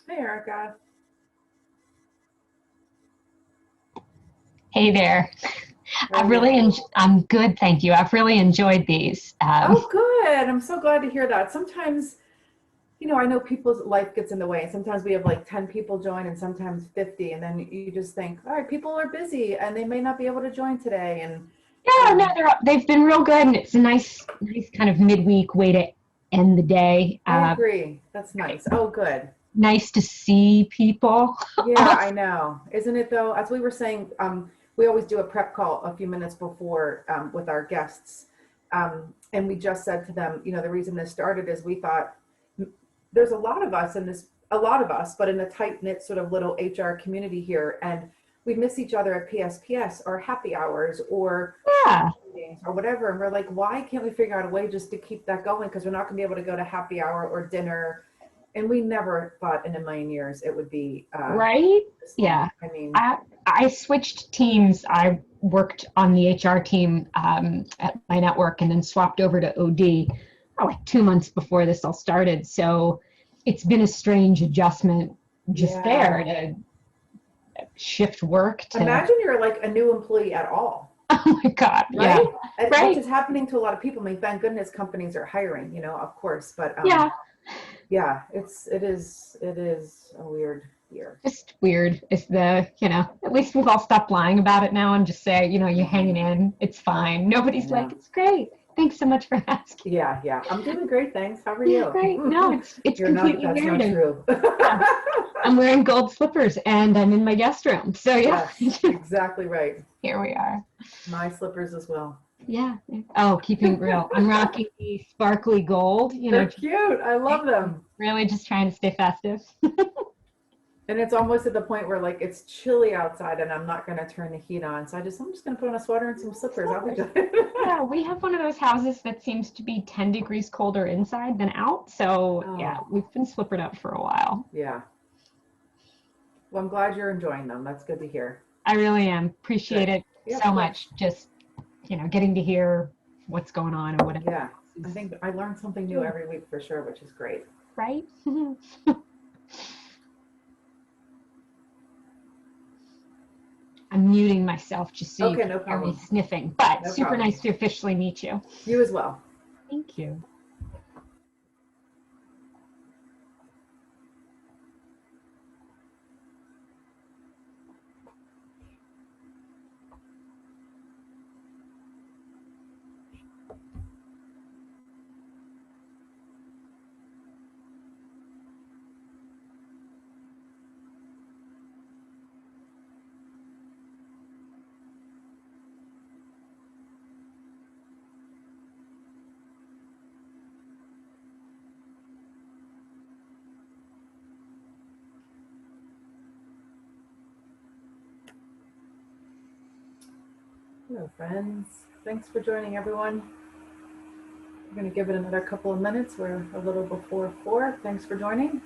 Hey, Erica. Hey there. How are you? I'm good, thank you. I've really enjoyed these. Oh, good. I'm so glad to hear that. Sometimes, I know people's life gets in the way. Sometimes we have like 10 people join and sometimes 50. And then you just think, all right, people are busy and they may not be able to join today. And Yeah, no, um, they've been real good, and it's a nice kind of midweek way to end the day. I agree. That's nice. Oh, good. Nice to see people. Yeah, I know. Isn't it though? As we were saying, we always do a prep call a few minutes before with our guests. And we just said to them, the reason this started is we thought there's a lot of us, but in a tight knit sort of little HR community here. And we miss each other at PSPS or happy hours or Yeah, meetings or whatever. And we're like, why can't we figure out a way just to keep that going? Because we're not going to be able to go to happy hour or dinner, and we never thought in a million years it would be right? this long. Yeah. I mean, I switched teams. I worked on the HR team at my network and then swapped over to OD like 2 months before this all started. So it's been a strange adjustment just there yeah. to shift work to, Imagine you're like a new employee at all, oh my God, yeah, right? Which right, is happening to a lot of people. I mean, thank goodness companies are hiring, of course. But yeah, yeah, it is a weird year. just weird. It's at least we've all stopped lying about it now and just say, you're hanging in, it's fine. I Nobody's like, know. it's great. Thanks so much for asking. Yeah, yeah. I'm doing great, thanks. How are Yeah, you? great. No, it's You're not. completely That's weird. not And true. yeah, I'm wearing gold slippers and I'm in my guest room. So yeah, Yes, exactly right. here we are. My slippers as well. Yeah. Oh, keeping it real. I'm rocking the sparkly gold, They're cute. I love them. really just trying to stay festive. And it's almost at the point where like it's chilly outside and I'm not going to turn the heat on. So I'm just going to put on a sweater and some slippers. I'll be Slippers. good. Yeah, we have one of those houses that seems to be 10 degrees colder inside than out. So yeah, Oh, we've been slippered up for a while. yeah. Well, I'm glad you're enjoying them. That's good to hear. I really am. Appreciate Good. it Yeah, of so course. much. Just, getting to hear what's going on and what everybody Yeah. else I is think I learn something new doing, every week for sure, which is great. right? I'm muting myself just so you Okay, can no hear me problem. sniffing, but No super problem. nice to officially meet you. You as well. Thank you. Hello, friends. Thanks for joining, everyone. We're going to give it another couple of minutes. We're a little before 4. Thanks for joining.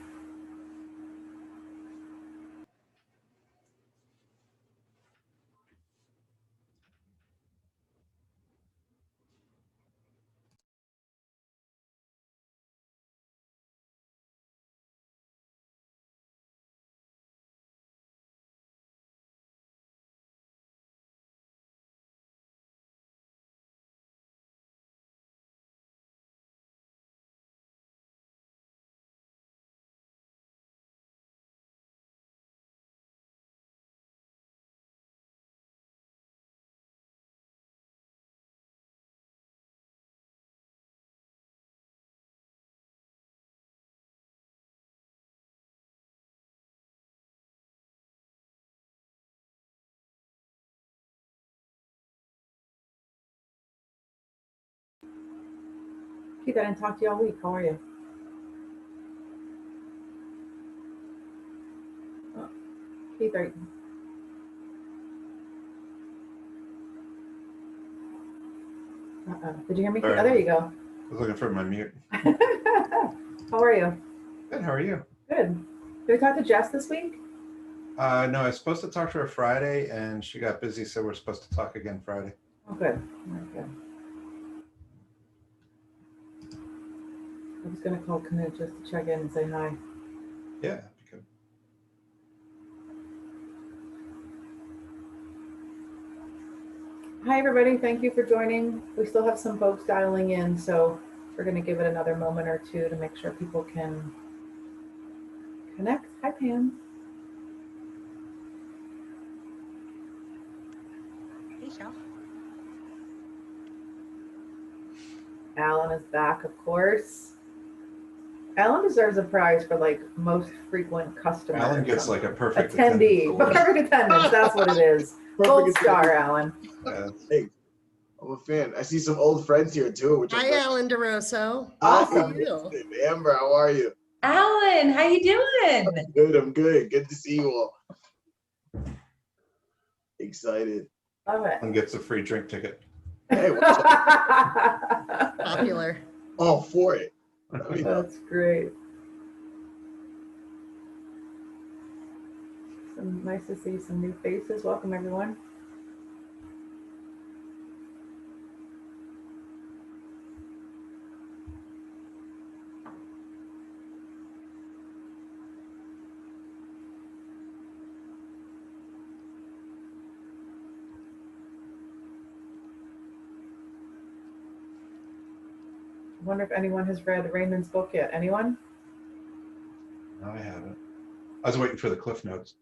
Keith, I didn't talk to you all week. How are you? Oh, Keith, did you hear me? Sorry, Oh, I there you go. was looking for my mute. How are you? Good, how are you? Good. Did we talk to Jess this week? No, I was supposed to talk to her Friday and she got busy, so we're supposed to talk again Friday. Oh, good. Very good. I was going to call Knut just to check in and say hi. Yeah, that'd be good. Hi, everybody. Thank you for joining. We still have some folks dialing in, so we're going to give it another moment or two to make sure people can connect. Hi, Pam. Hey, Shel. Alan is back, of course. Alan deserves a prize for like most frequent customer. Alan gets like a perfect attendee. attendance award. Perfect attendance. That's what it is. Gold Perfect star, attendance. Alan. Hey, I'm a fan. I see some old friends here too. Which Hi, Alan DeRosso. Awesome. How are you? Amber, how are you? Alan, how you doing? Good, I'm good. Good to see you all. Excited. Love it. And gets a free drink ticket. Hey, what's up? Popular. All for it. Let me know. That's great. Nice to see some new faces. Welcome, everyone. I wonder if anyone has read Raymond's book yet. Anyone? No, I haven't. I was waiting for the Cliff Notes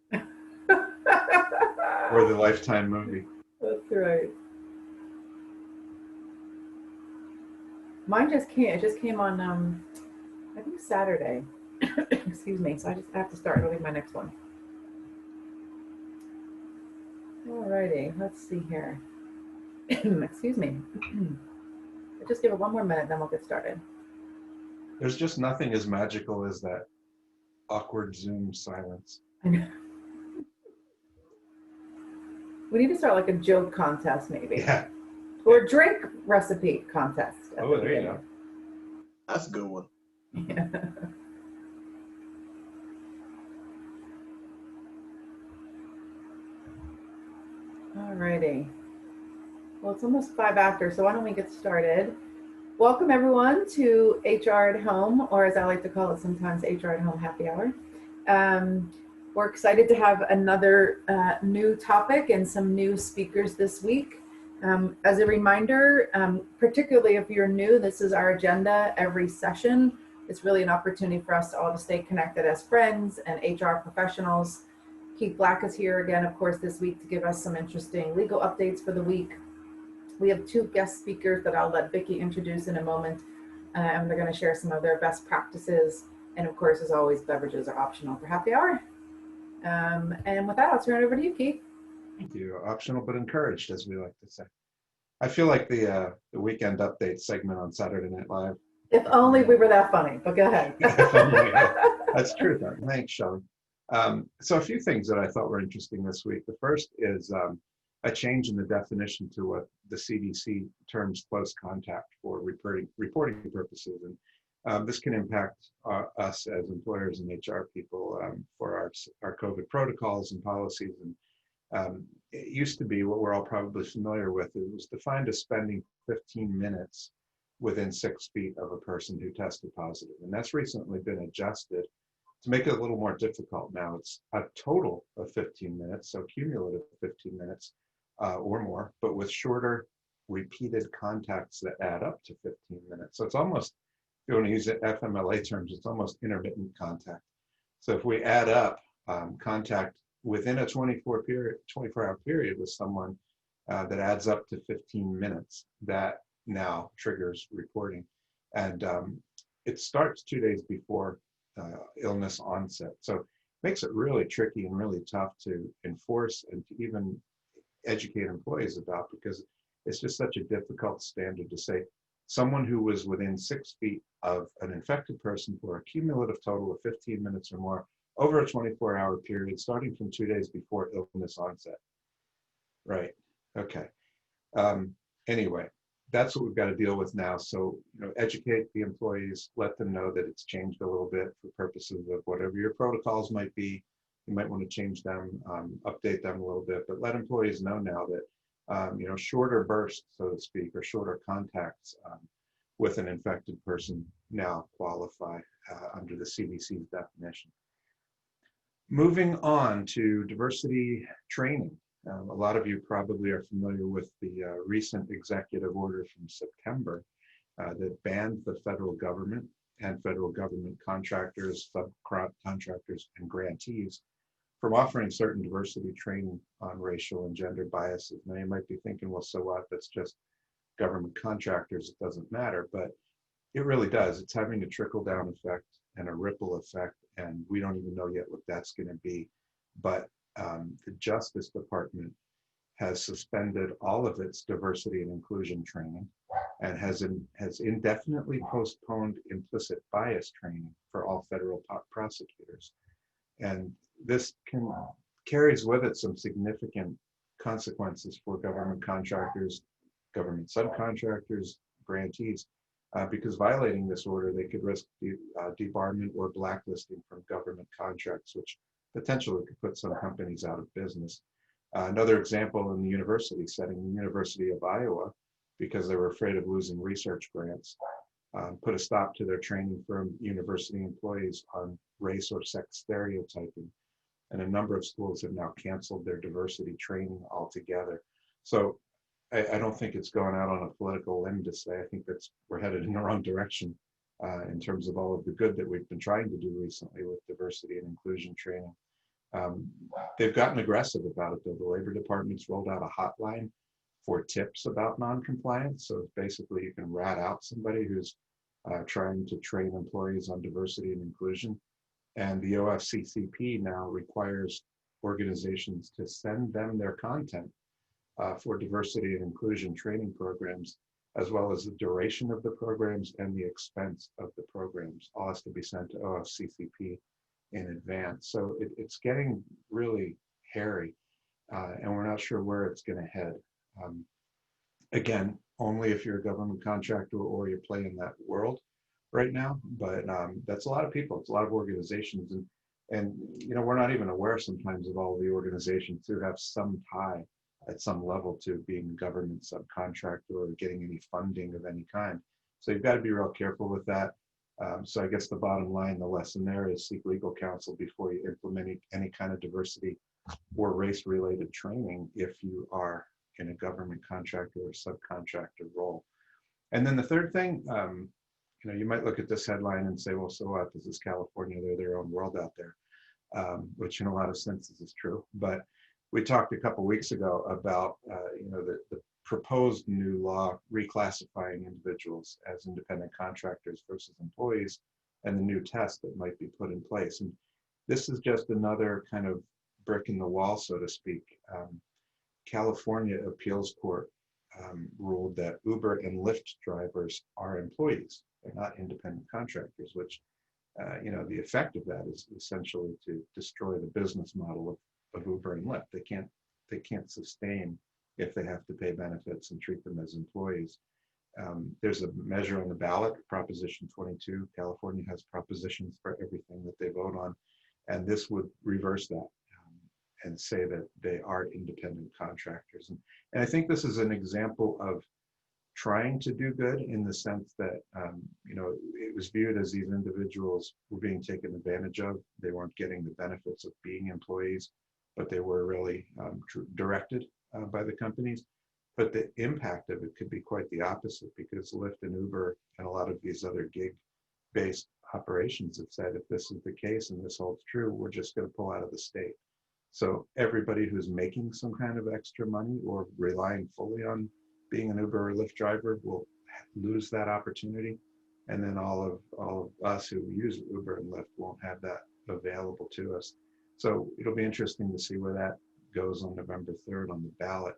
or the Lifetime movie. That's right. Mine just came. It just came on, I think Saturday. Excuse me. So I just have to start early my next one. Alrighty. Let's see here. Excuse me. I'll just give it one more minute, then we'll get started. There's just nothing as magical as that awkward Zoom silence. I know. We need to start like a joke contest, maybe. Yeah. Or a drink recipe contest. at Oh, the there you beginning. go. That's a good one. Yeah. Alrighty. Well, it's almost 5 after, so why don't we get started? Welcome everyone to HR at Home, or as I like to call it sometimes, HR at Home Happy Hour. We're excited to have another new topic and some new speakers this week. As a reminder, particularly if you're new, this is our agenda every session. It's really an opportunity for us all to stay connected as friends and HR professionals. Keith Black is here again, of course, this week to give us some interesting legal updates for the week. We have 2 guest speakers that I'll let Vicki introduce in a moment, and they're going to share some of their best practices. And of course, as always, beverages are optional for happy hour. And with that, I'll turn it over to you, Keith. Thank you. Optional but encouraged, as we like to say. I feel like the weekend update segment on Saturday Night Live. If only we were that funny, but go ahead. If only, yeah. That's true, though. Thanks, Shelley. So a few things that I thought were interesting this week. The first is a change in the definition to what the CDC terms close contact for reporting purposes. And this can impact us as employers and HR people for our COVID protocols and policies. And it used to be what we're all probably familiar with. It was defined as spending 15 minutes within 6 feet of a person who tested positive. And that's recently been adjusted to make it a little more difficult. Now it's a total of 15 minutes, so cumulative 15 minutes or more, but with shorter repeated contacts that add up to 15 minutes. So it's almost, if you want to use it FMLA terms, it's almost intermittent contact. So if we add up contact within a 24-hour period with someone that adds up to 15 minutes, that now triggers reporting. And it starts 2 days before illness onset. So it makes it really tricky and really tough to enforce and to even educate employees about, because it's just such a difficult standard to say someone who was within 6 feet of an infected person for a cumulative total of 15 minutes or more over a 24-hour period, starting from 2 days before illness onset. Right. Okay. Anyway, that's what we've got to deal with now. So, educate the employees, let them know that it's changed a little bit for purposes of whatever your protocols might be. You might want to change them, update them a little bit, but let employees know now that, shorter bursts, so to speak, or shorter contacts with an infected person now qualify under the CDC's definition. Moving on to diversity training. A lot of you probably are familiar with the recent executive order from September that banned the federal government and federal government contractors, subcontractors, and grantees from offering certain diversity training on racial and gender biases. Now you might be thinking, well, so what? That's just government contractors. It doesn't matter, but it really does. It's having a trickle-down effect and a ripple effect, and we don't even know yet what that's going to be. But the Justice Department has suspended all of its diversity and inclusion training and has indefinitely postponed implicit bias training for all federal prosecutors. And this carries with it some significant consequences for government contractors, government subcontractors, grantees, because violating this order, they could risk debarment or blacklisting from government contracts, which potentially could put some companies out of business. Another example in the university setting, the University of Iowa, because they were afraid of losing research grants, put a stop to their training for university employees on race or sex stereotyping. And a number of schools have now canceled their diversity training altogether. So I don't think it's going out on a political limb to say, I think we're headed in the wrong direction in terms of all of the good that we've been trying to do recently with diversity and inclusion training. They've gotten aggressive about it though. The Labor Department's rolled out a hotline for tips about non-compliance. So basically you can rat out somebody who's trying to train employees on diversity and inclusion. And the OFCCP now requires organizations to send them their content for diversity and inclusion training programs, as well as the duration of the programs and the expense of the programs. All has to be sent to OFCCP in advance. So it's getting really hairy, and we're not sure where it's going to head. Again, only if you're a government contractor or you play in that world right now, but that's a lot of people, it's a lot of organizations, and you know, we're not even aware sometimes of all the organizations who have some tie at some level to being a government subcontractor or getting any funding of any kind. So you've got to be real careful with that. So I guess the bottom line, the lesson there is seek legal counsel before you implement any kind of diversity or race-related training if you are in a government contractor or subcontractor role. And then the third thing, you know, you might look at this headline and say, well, so what? This is California, they're their own world out there, which in a lot of senses is true. But we talked a couple weeks ago about, you know, the proposed new law reclassifying individuals as independent contractors versus employees, and the new test that might be put in place. And this is just another kind of brick in the wall, so to speak. California Appeals Court ruled that Uber and Lyft drivers are employees. They're not independent contractors, which, you know, the effect of that is essentially to destroy the business model of Uber and Lyft. They can't sustain if they have to pay benefits and treat them as employees. There's a measure on the ballot, Proposition 22. California has propositions for everything that they vote on, and this would reverse that and say that they are independent contractors. And I think this is an example of trying to do good in the sense that, you know, it was viewed as these individuals were being taken advantage of. They weren't getting the benefits of being employees, but they were really directed by the companies. But the impact of it could be quite the opposite, because Lyft and Uber and a lot of these other gig-based operations have said, if this is the case and this holds true, we're just going to pull out of the state. So everybody who's making some kind of extra money or relying fully on being an Uber or Lyft driver will lose that opportunity. And then all of us who use Uber and Lyft won't have that available to us. So it'll be interesting to see where that goes on November 3rd on the ballot.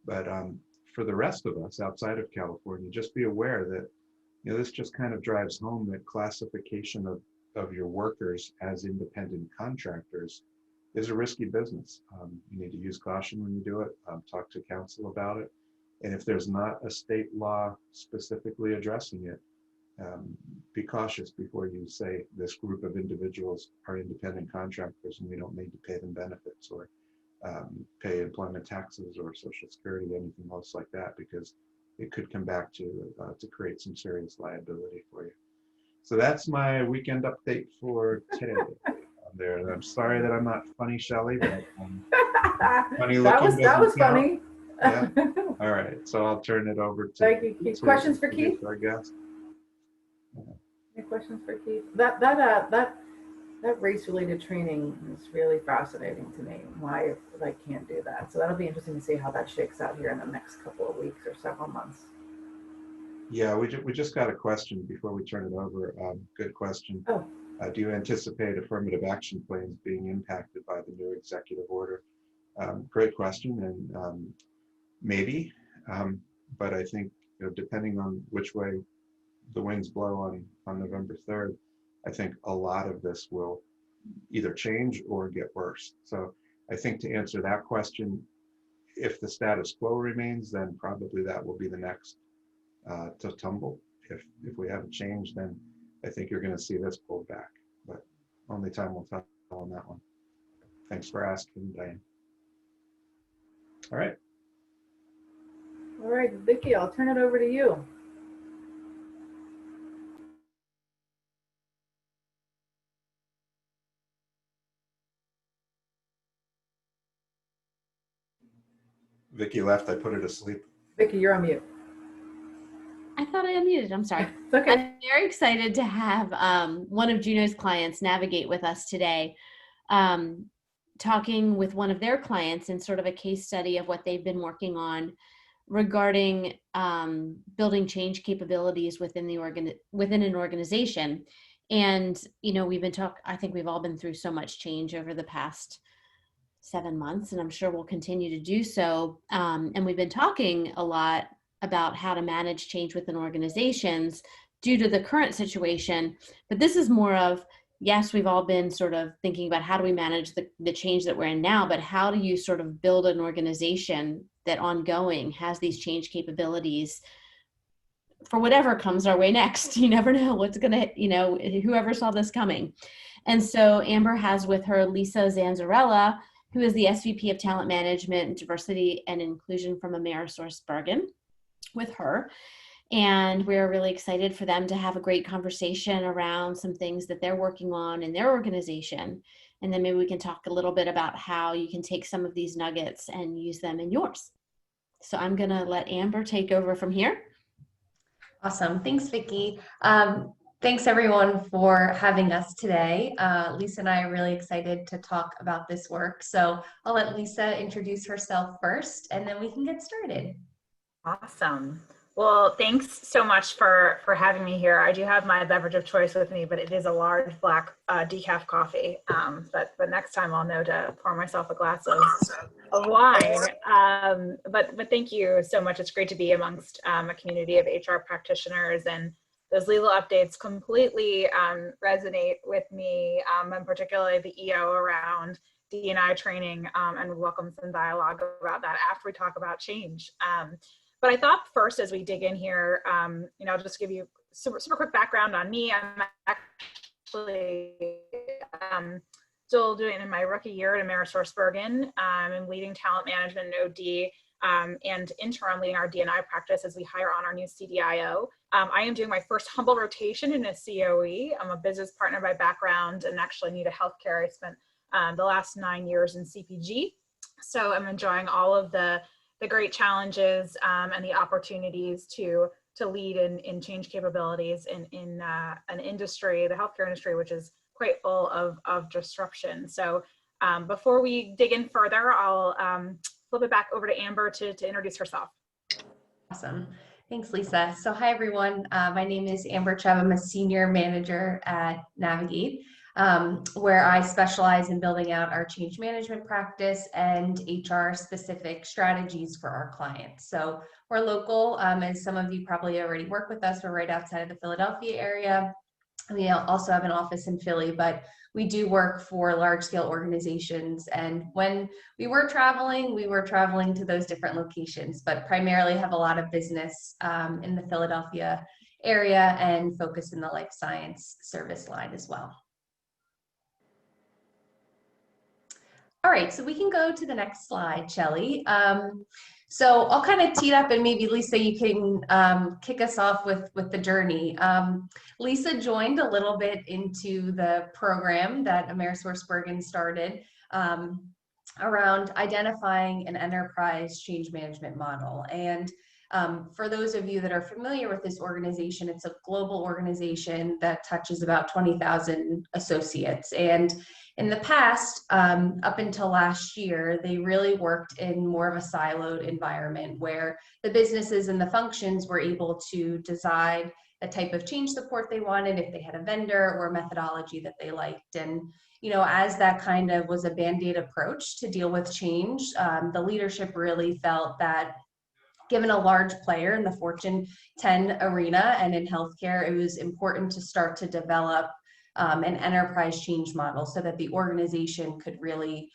But for the rest of us outside of California, just be aware that, you know, this just kind of drives home that classification of your workers as independent contractors is a risky business. You need to use caution when you do it, talk to counsel about it. And if there's not a state law specifically addressing it, be cautious before you say this group of individuals are independent contractors and we don't need to pay them benefits or pay employment taxes or Social Security, anything else like that, because it could come back to create some serious liability for you. So that's my weekend update for today. There, and I'm sorry that I'm not funny, Shelley, but Funny That looking was doesn't count. funny. Yeah. All right, so I'll turn it over to. Thank you, Keith. Questions for introduce Keith? our guest. Any questions for Keith? That race-related training is really fascinating to me. Why I can't do that. So that'll be interesting to see how that shakes out here in the next couple of weeks or several months. Yeah, we just got a question before we turn it over. Good question. Oh. Do you anticipate affirmative action plans being impacted by the new executive order? Great question, and maybe, but I think, you know, depending on which way the winds blow on November 3rd, I think a lot of this will either change or get worse. So I think to answer that question, if the status quo remains, then probably that will be the next to tumble. If we have a change, then I think you're going to see this pulled back, but only time will tell on that one. Thanks for asking, Diane. All right. All right, Vicki, I'll turn it over to you. Vicki left, I put her to sleep. Vicki, you're on mute. I thought I unmuted. I'm sorry. It's okay. I'm very excited to have one of Juno's clients navigate with us today, talking with one of their clients in sort of a case study of what they've been working on regarding building change capabilities within an organization. And you know, I think we've all been through so much change over the past 7 months, and I'm sure we'll continue to do so. And we've been talking a lot about how to manage change within organizations due to the current situation. But this is more of, yes, we've all been sort of thinking about how do we manage the change that we're in now, but how do you sort of build an organization that ongoing has these change capabilities for whatever comes our way next. You never know what's gonna, you know, whoever saw this coming. And so Amber has with her Lisa Zanzarella, who is the SVP of Talent Management, Diversity and Inclusion from AmerisourceBergen, with her. And we're really excited for them to have a great conversation around some things that they're working on in their organization. And then maybe we can talk a little bit about how you can take some of these nuggets and use them in yours. So I'm gonna let Amber take over from here. Awesome. Thanks, Vicki. Thanks everyone for having us today. Lisa and I are really excited to talk about this work. So I'll let Lisa introduce herself first, and then we can get started. Awesome. Well, thanks so much for having me here. I do have my beverage of choice with me, but it is a large black decaf coffee. But next time I'll know to pour myself a glass of wine. But thank you so much. It's great to be amongst a community of HR practitioners, and those legal updates completely resonate with me, and particularly the EO around D&I training, and welcome some dialogue about that after we talk about change. But I thought first, as we dig in here, you know, I'll just give you super quick background on me. I'm actually still doing in my rookie year at AmerisourceBergen. I'm leading talent management and OD, and interim leading our D&I practice as we hire on our new CDIO. I am doing my first humble rotation in a COE. I'm a business partner by background and actually need a healthcare. I spent the last 9 years in CPG. So I'm enjoying all of the great challenges and the opportunities to lead in change capabilities in an industry, the healthcare industry, which is quite full of disruption. So before we dig in further, I'll flip it back over to Amber to introduce herself. Awesome. Thanks, Lisa. So hi, everyone. My name is Amber Chubb. I'm a senior manager at Navigate, where I specialize in building out our change management practice and HR specific strategies for our clients. So we're local, as some of you probably already work with us. We're right outside of the Philadelphia area. We also have an office in Philly, but we do work for large scale organizations. And when we were traveling to those different locations, but primarily have a lot of business in the Philadelphia area and focus in the life science service line as well. All right, so we can go to the next slide, Shelley. So I'll kind of tee it up, and maybe Lisa, you can kick us off with the journey. Lisa joined a little bit into the program that AmerisourceBergen started around identifying an enterprise change management model. And for those of you that are familiar with this organization, it's a global organization that touches about 20,000 associates. And in the past, up until last year, they really worked in more of a siloed environment where the businesses and the functions were able to decide the type of change support they wanted, if they had a vendor or methodology that they liked. And as that kind of was a Band-Aid approach to deal with change, the leadership really felt that given a large player in the Fortune 10 arena and in healthcare, it was important to start to develop an enterprise change model so that the organization could really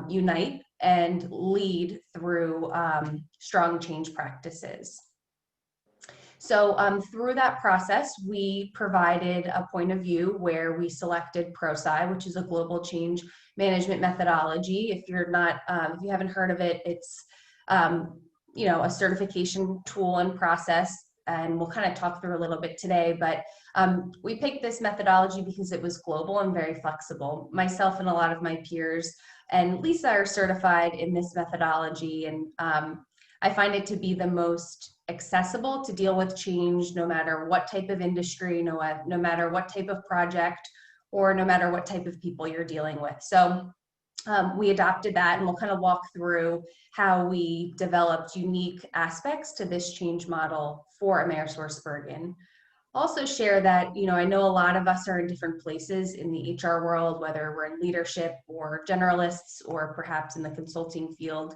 unite and lead through strong change practices. So through that process, we provided a point of view where we selected ProSci, which is a global change management methodology. If you're not, if you haven't heard of it, it's a certification tool and process, and we'll kind of talk through a little bit today, but we picked this methodology because it was global and very flexible. Myself and a lot of my peers and Lisa are certified in this methodology, and I find it to be the most accessible to deal with change, no matter what type of industry, no matter what type of project, or no matter what type of people you're dealing with. So we adopted that, and we'll kind of walk through how we developed unique aspects to this change model for AmerisourceBergen. Also share that, I know a lot of us are in different places in the HR world, whether we're in leadership or generalists or perhaps in the consulting field.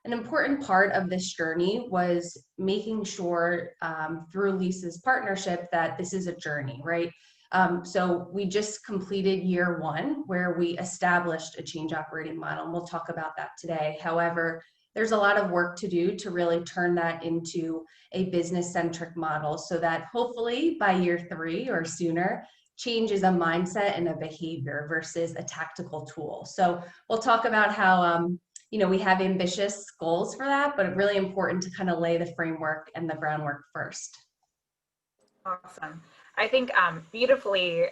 An important part of this journey was making sure through Lisa's partnership that this is a journey, right? So we just completed year one where we established a change operating model, and we'll talk about that today. However, there's a lot of work to do to really turn that into a business-centric model so that hopefully by year 3 or sooner, change is a mindset and a behavior versus a tactical tool. So we'll talk about how we have ambitious goals for that, but it's really important to kind of lay the framework and the groundwork first. Awesome. I think beautifully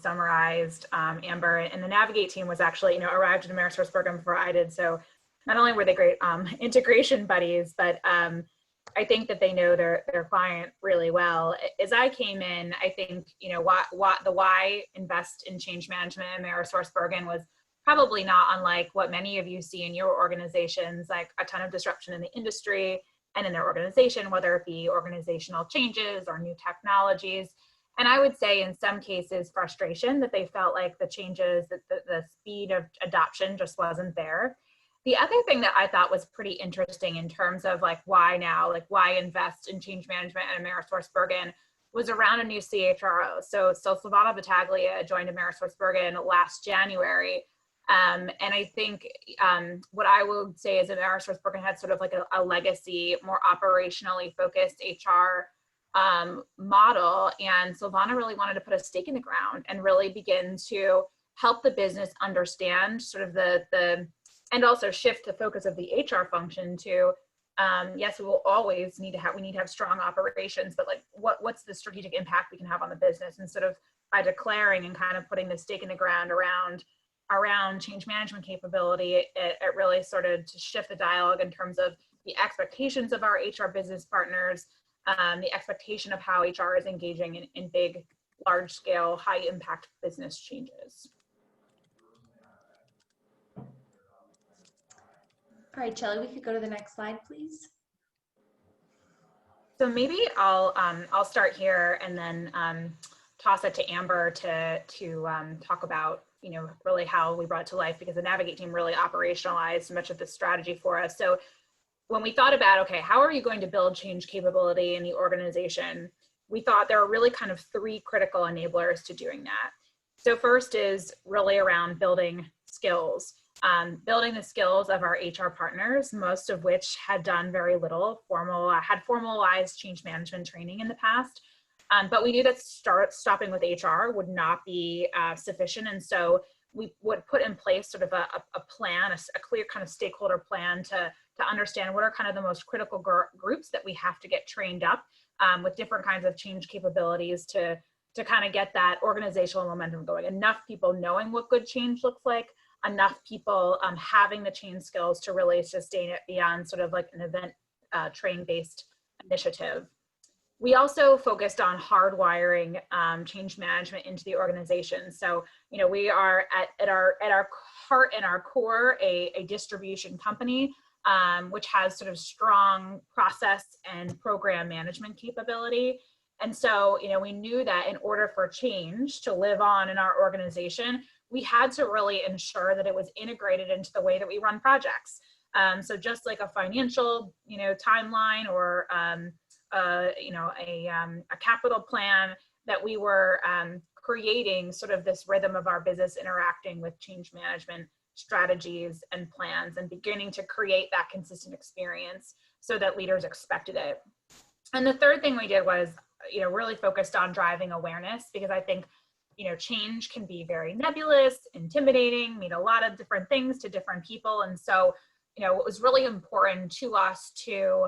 summarized, Amber. And the Navigate team was actually, arrived at AmerisourceBergen before I did. So not only were they great integration buddies, but I think that they know their client really well. As I came in, I think, the why invest in change management at AmerisourceBergen was probably not unlike what many of you see in your organizations, like a ton of disruption in the industry and in their organization, whether it be organizational changes or new technologies. And I would say in some cases, frustration that they felt like the changes, that the speed of adoption just wasn't there. The other thing that I thought was pretty interesting in terms of why now, why invest in change management at AmerisourceBergen, was around a new CHRO. So Silvana Battaglia joined AmerisourceBergen last January. And I think what I would say is AmerisourceBergen had sort of a legacy, more operationally focused HR model. And Silvana really wanted to put a stake in the ground and really begin to help the business understand sort of and also shift the focus of the HR function to, yes, we will always need to have strong operations, but what's the strategic impact we can have on the business? And sort of by declaring and kind of putting the stake in the ground around change management capability, it really started to shift the dialogue in terms of the expectations of our HR business partners, the expectation of how HR is engaging in big, large scale, high impact business changes. All right, Shelley, we could go to the next slide, please. So maybe I'll start here and then toss it to Amber to talk about really how we brought it to life, because the Navigate team really operationalized much of the strategy for us. So when we thought about, okay, how are you going to build change capability in the organization? We thought there are really kind of 3 critical enablers to doing that. So first is really around building skills. Building the skills of our HR partners, most of which had done very little formalized change management training in the past. But we knew that stopping with HR would not be sufficient. And so we would put in place sort of a plan, a clear kind of stakeholder plan to understand what are kind of the most critical groups that we have to get trained up with different kinds of change capabilities to kind of get that organizational momentum going. Enough people knowing what good change looks like, enough people having the change skills to really sustain it beyond sort of like an event train-based initiative. We also focused on hardwiring change management into the organization. So, you know, we are at our heart and our core a distribution company, which has sort of strong process and program management capability. And so, you know, we knew that in order for change to live on in our organization, we had to really ensure that it was integrated into the way that we run projects. So just like a financial, you know, timeline or you know, a capital plan, that we were creating sort of this rhythm of our business interacting with change management strategies and plans, and beginning to create that consistent experience so that leaders expected it. And the third thing we did was, you know, really focused on driving awareness, because I think, you know, change can be very nebulous, intimidating, mean a lot of different things to different people. And so, you know, it was really important to us to,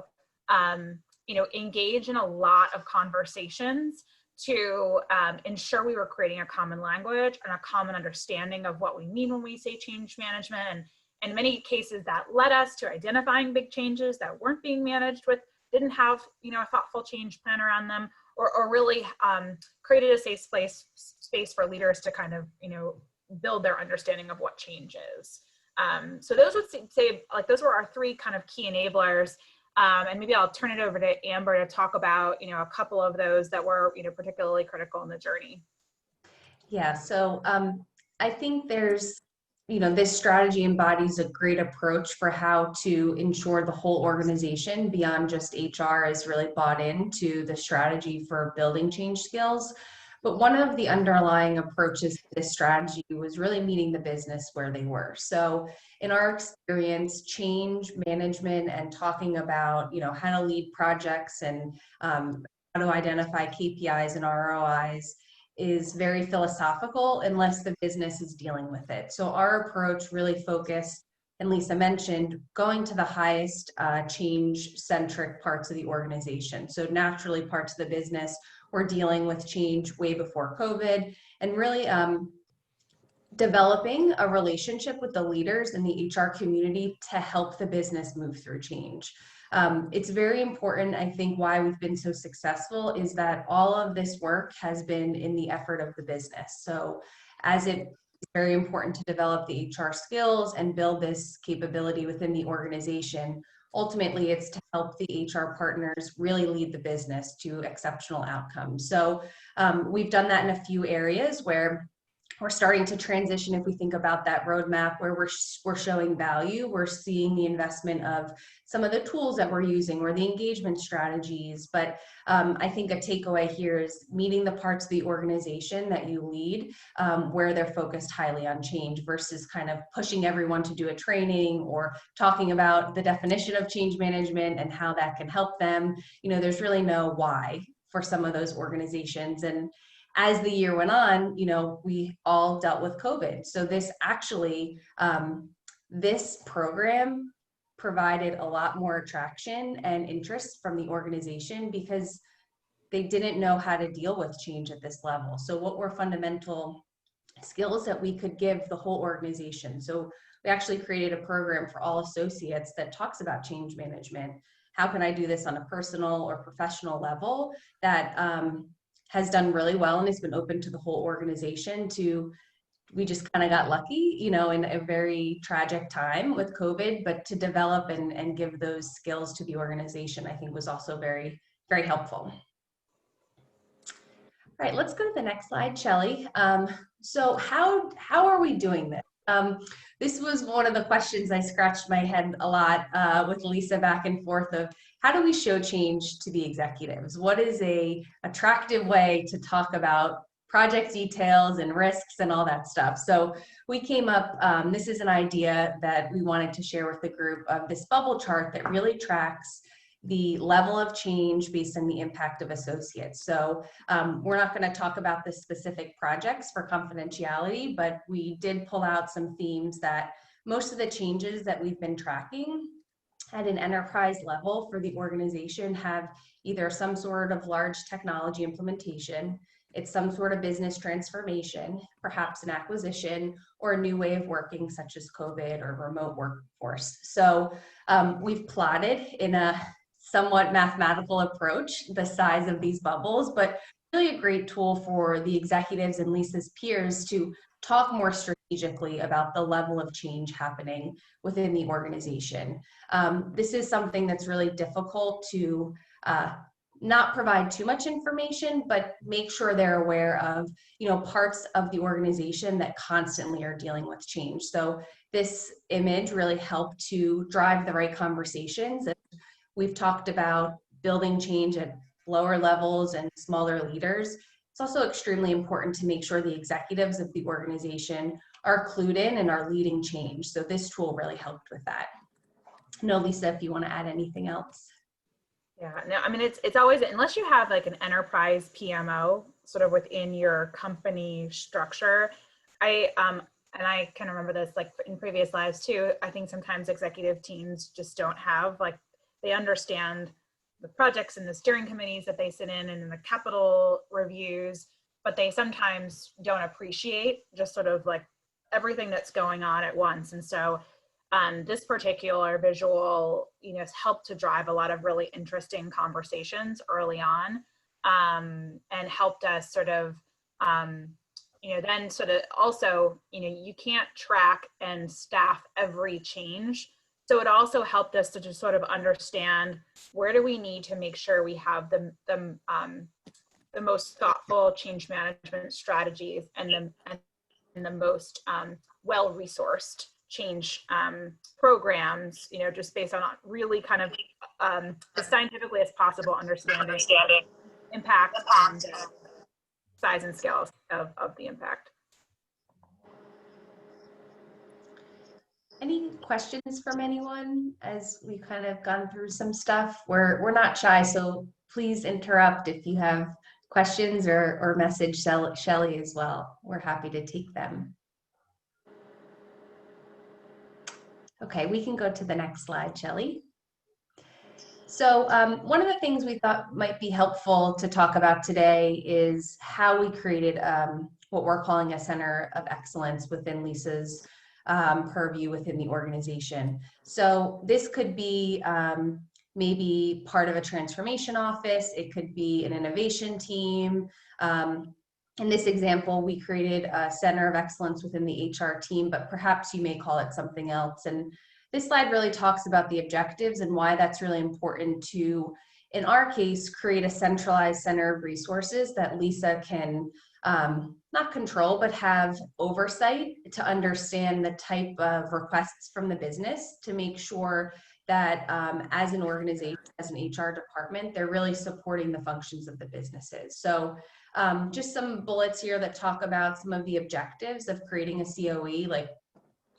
you know, engage in a lot of conversations to ensure we were creating a common language and a common understanding of what we mean when we say change management. And in many cases that led us to identifying big changes that weren't being managed with, didn't have, you know, a thoughtful change plan around them, or really created a safe space for leaders to kind of, you know, build their understanding of what change is. So those would say, like, those were our three kind of key enablers. And maybe I'll turn it over to Amber to talk about, you know, a couple of those that were, you know, particularly critical in the journey. Yeah, so I think there's, you know, this strategy embodies a great approach for how to ensure the whole organization beyond just HR is really bought into the strategy for building change skills. But one of the underlying approaches to this strategy was really meeting the business where they were. So in our experience, change management and talking about, you know, how to lead projects and how to identify KPIs and ROIs is very philosophical unless the business is dealing with it. So our approach really focused, and Lisa mentioned, going to the highest change-centric parts of the organization. So naturally, parts of the business were dealing with change way before COVID, and really developing a relationship with the leaders in the HR community to help the business move through change. It's very important, I think, why we've been so successful is that all of this work has been in the effort of the business. So as it's very important to develop the HR skills and build this capability within the organization, ultimately it's to help the HR partners really lead the business to exceptional outcomes. So we've done that in a few areas where we're starting to transition. If we think about that roadmap where we're showing value, we're seeing the investment of some of the tools that we're using or the engagement strategies. But I think a takeaway here is meeting the parts of the organization that you lead where they're focused highly on change versus kind of pushing everyone to do a training or talking about the definition of change management and how that can help them. You know, there's really no why for some of those organizations. And as the year went on, you know, we all dealt with COVID. So this actually, this program provided a lot more attraction and interest from the organization because they didn't know how to deal with change at this level. So what were fundamental skills that we could give the whole organization? So we actually created a program for all associates that talks about change management. How can I do this on a personal or professional level that has done really well and has been open to the whole organization to, we just kind of got lucky, you know, in a very tragic time with COVID, but to develop and give those skills to the organization, I think was also very, very helpful. All right, let's go to the next slide, Shelley. So how are we doing this? This was one of the questions I scratched my head a lot with Lisa back and forth of how do we show change to the executives? What is a attractive way to talk about project details and risks and all that stuff? So we came up, this is an idea that we wanted to share with the group of this bubble chart that really tracks the level of change based on the impact of associates. So we're not going to talk about the specific projects for confidentiality, but we did pull out some themes that most of the changes that we've been tracking at an enterprise level for the organization have either some sort of large technology implementation, It's some sort of business transformation, perhaps an acquisition or a new way of working, such as COVID or remote workforce. So we've plotted in a somewhat mathematical approach the size of these bubbles, but really a great tool for the executives and Lisa's peers to talk more strategically about the level of change happening within the organization. This is something that's really difficult to not provide too much information, but make sure they're aware of, parts of the organization that constantly are dealing with change. So this image really helped to drive the right conversations. We've talked about building change at lower levels and smaller leaders. It's also extremely important to make sure the executives of the organization are clued in and are leading change. So this tool really helped with that. No, Lisa, if you want to add anything else. Yeah, no, I mean, it's always, unless you have like an enterprise PMO sort of within your company structure, and I can remember this like in previous lives too, I think sometimes executive teams just don't have, like, they understand the projects and the steering committees that they sit in and the capital reviews, but they sometimes don't appreciate just sort of like everything that's going on at once. And so this particular visual, has helped to drive a lot of really interesting conversations early on, and helped us sort of, then sort of also, you can't track and staff every change. So it also helped us to just sort of understand, where do we need to make sure we have the most thoughtful change management strategies and the most well-resourced change programs, just based on really kind of as scientifically as possible understanding impact and size and scale of the impact. Any questions from anyone as we've kind of gone through some stuff? We're not shy, so please interrupt if you have questions or message Shelley as well. We're happy to take them. Okay, we can go to the next slide, Shelley. So one of the things we thought might be helpful to talk about today is how we created what we're calling a center of excellence within Lisa's purview within the organization. So this could be maybe part of a transformation office. It could be an innovation team. In this example, we created a center of excellence within the HR team, but perhaps you may call it something else. And this slide really talks about the objectives and why that's really important to, in our case, create a centralized center of resources that Lisa can not control, but have oversight to understand the type of requests from the business to make sure that as an organization, as an HR department, they're really supporting the functions of the businesses. So just some bullets here that talk about some of the objectives of creating a COE, like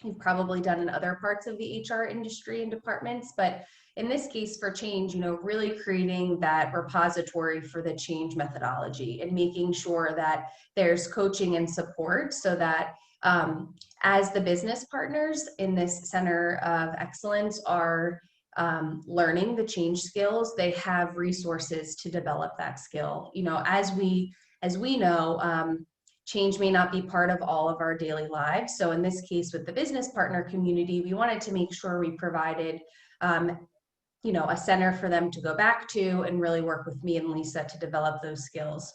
you've probably done in other parts of the HR industry and departments, but in this case for change, really creating that repository for the change methodology and making sure that there's coaching and support so that as the business partners in this center of excellence are learning the change skills, they have resources to develop that skill. As we know, change may not be part of all of our daily lives. So in this case, with the business partner community, we wanted to make sure we provided a center for them to go back to and really work with me and Lisa to develop those skills.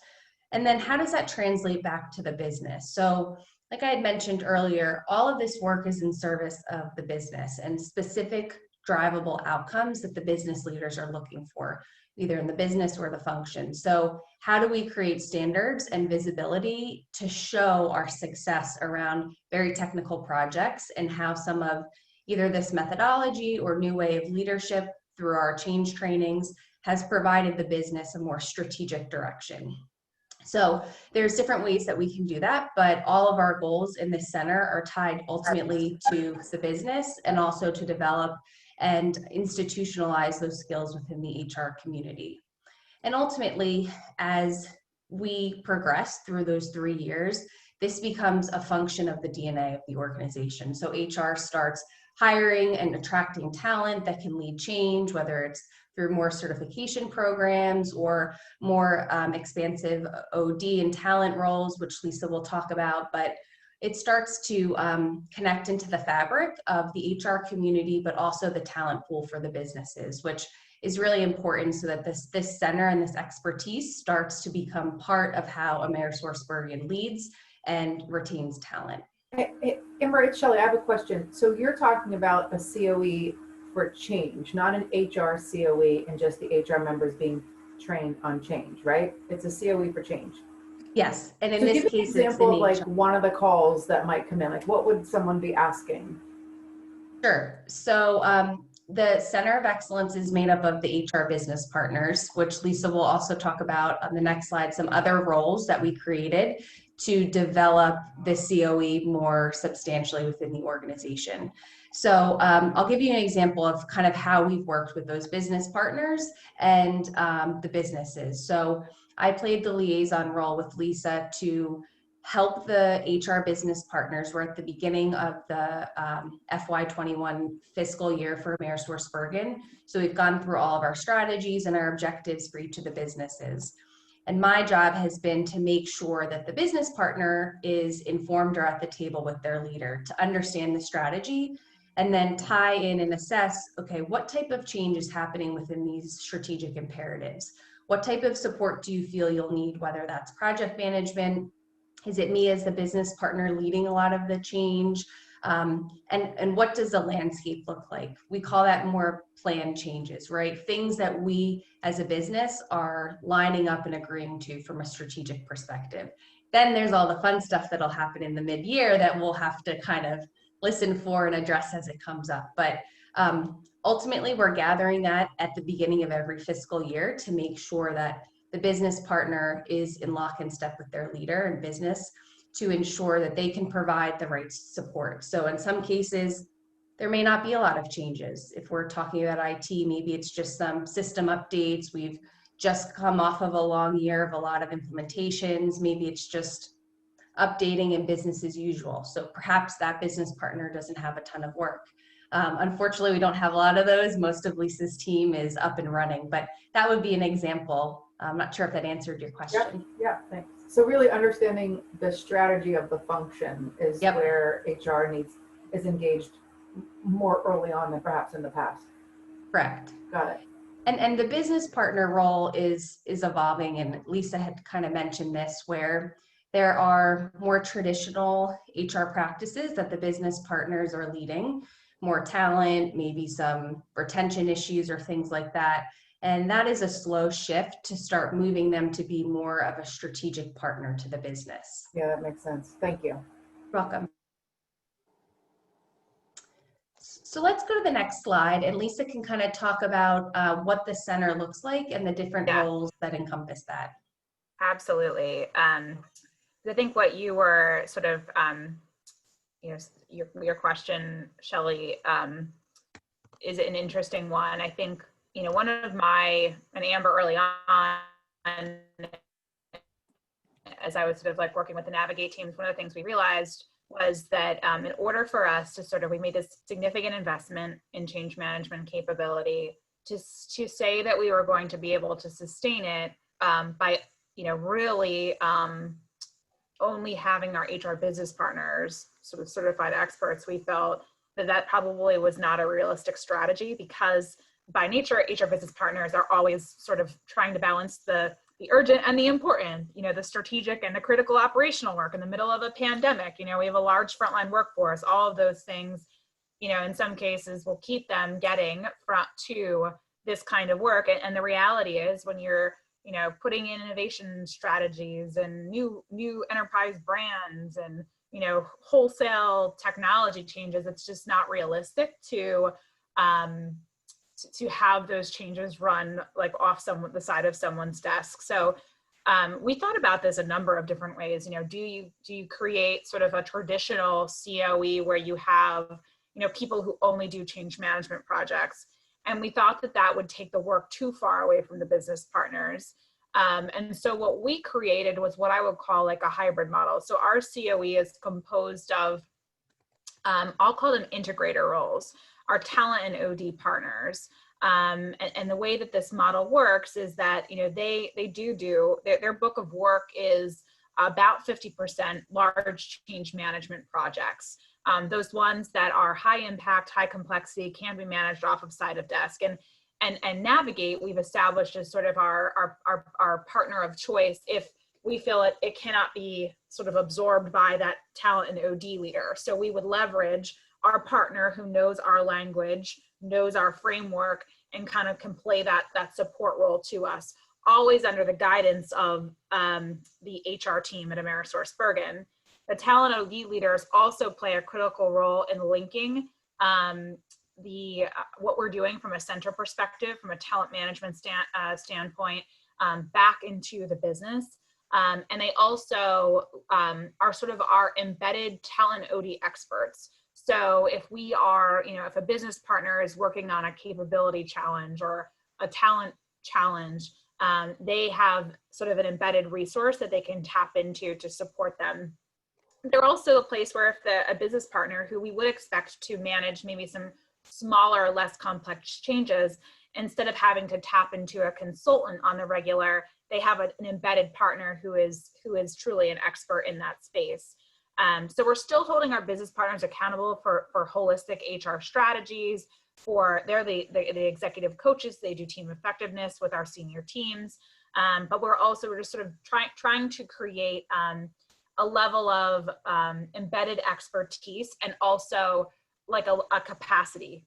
And then how does that translate back to the business? So like I had mentioned earlier, all of this work is in service of the business and specific drivable outcomes that the business leaders are looking for, either in the business or the function. So how do we create standards and visibility to show our success around very technical projects and how some of either this methodology or new way of leadership through our change trainings has provided the business a more strategic direction. So there's different ways that we can do that, but all of our goals in this center are tied ultimately to the business and also to develop and institutionalize those skills within the HR community. And ultimately, as we progress through those 3 years, this becomes a function of the DNA of the organization. So HR starts hiring and attracting talent that can lead change, whether it's through more certification programs or more expansive OD and talent roles, which Lisa will talk about. But it starts to connect into the fabric of the HR community, but also the talent pool for the businesses, which is really important so that this center and this expertise starts to become part of how AmerisourceBergen leads and retains talent. Hey, Amber, it's Shelley. I have a question. So you're talking about a COE for change, not an HR COE and just the HR members being trained on change, right? It's a COE for change. Yes, and in So this give me case, an example of it's like in HR. one of the calls that might come in. Like, what would someone be asking? Sure. So the Center of Excellence is made up of the HR business partners, which Lisa will also talk about on the next slide, some other roles that we created to develop the COE more substantially within the organization. So I'll give you an example of kind of how we've worked with those business partners and the businesses. So I played the liaison role with Lisa to help the HR business partners. We're at the beginning of the FY21 fiscal year for AmerisourceBergen. So we've gone through all of our strategies and our objectives for each of the businesses. And my job has been to make sure that the business partner is informed or at the table with their leader to understand the strategy and then tie in and assess, okay, what type of change is happening within these strategic imperatives? What type of support do you feel you'll need, whether that's project management? Is it me as the business partner leading a lot of the change? And what does the landscape look like? We call that more planned changes, right? Things that we as a business are lining up and agreeing to from a strategic perspective. Then there's all the fun stuff that'll happen in the mid-year that we'll have to kind of listen for and address as it comes up. But ultimately, we're gathering that at the beginning of every fiscal year to make sure that the business partner is in lock and step with their leader and business to ensure that they can provide the right support. So in some cases, there may not be a lot of changes. If we're talking about IT, maybe it's just some system updates. We've just come off of a long year of a lot of implementations. Maybe it's just updating and business as usual. So perhaps that business partner doesn't have a ton of work. Unfortunately, we don't have a lot of those. Most of Lisa's team is up and running, but that would be an example. I'm not sure if that answered your question. Yeah, thanks. So really understanding the strategy of the function is Yep. where HR is engaged more early on than perhaps in the past. Correct. Got it. And the business partner role is evolving, and Lisa had kind of mentioned this, where there are more traditional HR practices that the business partners are leading, more talent, maybe some retention issues or things like that. And that is a slow shift to start moving them to be more of a strategic partner to the business. Yeah, that makes sense. Thank you. Welcome. So let's go to the next slide, and Lisa can kind of talk about what the center looks like and the different roles that encompass that. Absolutely. I think what you were sort of, your question, Shelley, is an interesting one. I think, one of and Amber early on, as I was sort of like working with the Navigate teams, one of the things we realized was that in order for us to we made this significant investment in change management capability to say that we were going to be able to sustain it by, really only having our HR business partners, sort of certified experts, we felt that probably was not a realistic strategy, because by nature, HR business partners are always sort of trying to balance the urgent and the important, the strategic and the critical operational work in the middle of a pandemic. We have a large frontline workforce. All of those things, in some cases will keep them getting to this kind of work. And the reality is, when you're, putting in innovation strategies and new enterprise brands and, wholesale technology changes, it's just not realistic to have those changes run like off the side of someone's desk. So we thought about this a number of different ways. Do you create sort of a traditional COE where you have, people who only do change management projects? And we thought that would take the work too far away from the business partners. And so what we created was what I would call like a hybrid model. So our COE is composed of I'll call them integrator roles, our talent and OD partners. And the way that this model works is that, you know, their book of work is about 50% large change management projects. Those ones that are high impact, high complexity, can be managed off of side of desk. And Navigate, we've established as sort of our partner of choice if we feel it cannot be sort of absorbed by that talent and OD leader. So we would leverage our partner who knows our language, knows our framework, and kind of can play that support role to us, always under the guidance of the HR team at AmerisourceBergen. The talent OD leaders also play a critical role in linking what we're doing from a center perspective, from a talent management standpoint, back into the business. And they also are sort of our embedded talent OD experts. So if we are, you know, if a business partner is working on a capability challenge or a talent challenge, they have sort of an embedded resource that they can tap into to support them. They're also a place where if a business partner who we would expect to manage maybe some smaller, less complex changes, instead of having to tap into a consultant on the regular, they have an embedded partner who is truly an expert in that space. So we're still holding our business partners accountable for holistic HR strategies. They're the executive coaches. They do team effectiveness with our senior teams. But we're just sort of trying to create a level of embedded expertise and also like a capacity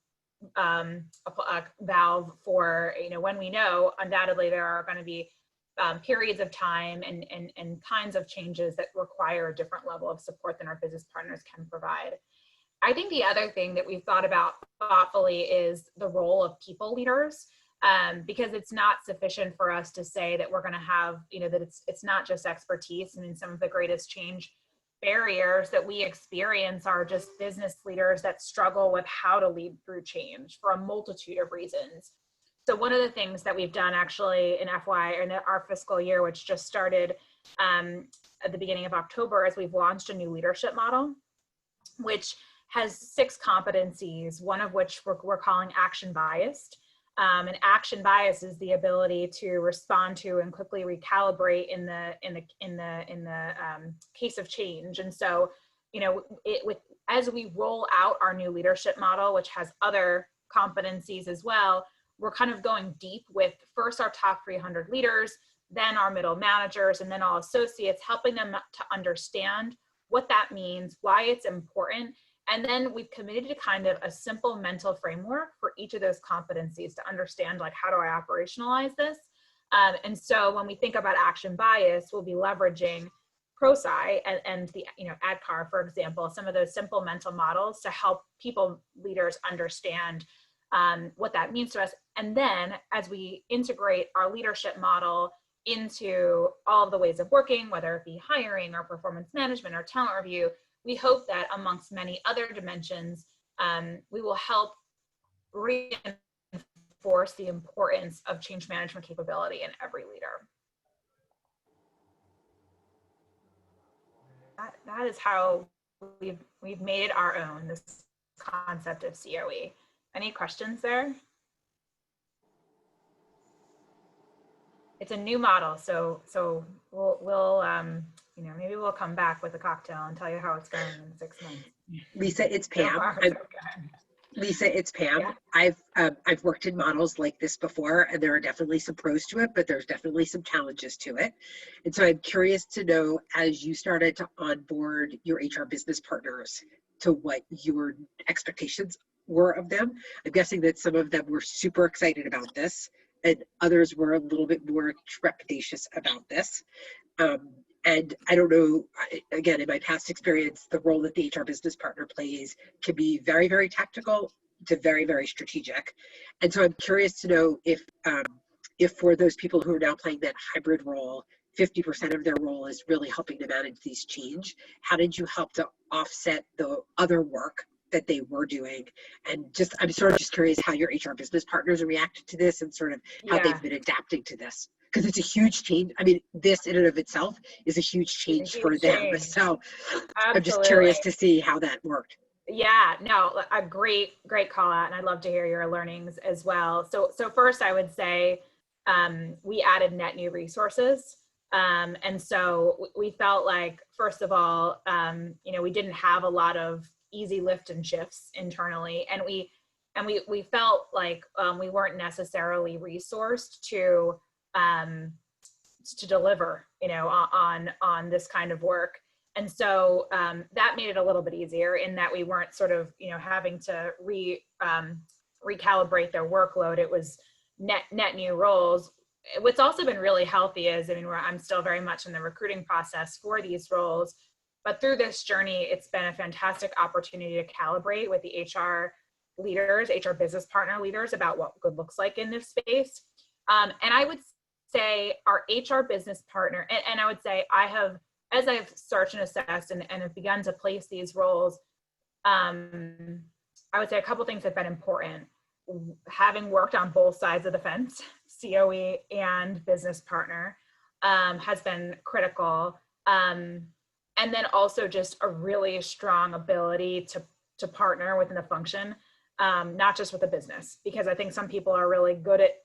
valve for, you know, when we know undoubtedly there are going to be periods of time and kinds of changes that require a different level of support than our business partners can provide. I think the other thing that we've thought about thoughtfully is the role of people leaders, because it's not sufficient for us to say that we're going to have, you know, that it's not just expertise. I mean, some of the greatest change barriers that we experience are just business leaders that struggle with how to lead through change for a multitude of reasons. So one of the things that we've done actually in our fiscal year, which just started at the beginning of October, is we've launched a new leadership model, which has 6 competencies, one of which we're calling action biased. And action bias is the ability to respond to and quickly recalibrate in the case of change. And so, you know, as we roll out our new leadership model, which has other competencies as well, we're kind of going deep with first our top 300 leaders, then our middle managers, and then all associates, helping them to understand what that means, why it's important. And then we've committed to kind of a simple mental framework for each of those competencies to understand, like, how do I operationalize this? And so when we think about action bias, we'll be leveraging ProSci and the, you know, ADKAR, for example, some of those simple mental models to help people leaders understand what that means to us. And then as we integrate our leadership model into all of the ways of working, whether it be hiring or performance management or talent review, we hope that amongst many other dimensions, we will help reinforce the importance of change management capability in every leader. That is how we've made it our own, this concept of COE. Any questions there? It's a new model, so we'll you know, maybe we'll come back with a cocktail and tell you how it's going in 6 months. Lisa, it's Pam. Lisa, it's Pam. Yeah. I've worked in models like this before, and there are definitely some pros to it, but there's definitely some challenges to it. And so I'm curious to know, as you started to onboard your HR business partners, to what your expectations were of them. I'm guessing that some of them were super excited about this, and others were a little bit more trepidatious about this. And I don't know, again, in my past experience, the role that the HR business partner plays can be very, very tactical to very, very strategic. And so I'm curious to know if for those people who are now playing that hybrid role, 50% of their role is really helping to manage these change, how did you help to offset the other work that they were doing? And just, I'm sort of just curious how your HR business partners reacted to this and sort of how they've been adapting to this. Because it's a huge change. I mean, this in and of itself is a huge change for them. So I'm just curious to see how that worked. Yeah, no, a great call out, and I'd love to hear your learnings as well. So first, I would say we added net new resources, and so we felt like, first of all, we didn't have a lot of easy lift and shifts internally, and we felt like we weren't necessarily resourced to deliver, on this kind of work. And so that made it a little bit easier in that we weren't sort of, having to recalibrate their workload. It was net new roles. What's also been really healthy is, I'm still very much in the recruiting process for these roles, but through this journey, it's been a fantastic opportunity to calibrate with the HR leaders, HR business partner leaders, about what good looks like in this space. And I would say our HR business partner, and I would say as I've searched and assessed and have begun to place these roles, I would say a couple things have been important. Having worked on both sides of the fence, COE and business partner, has been critical. And then also just a really strong ability to partner within the function, not just with the business, because I think some people are really good at,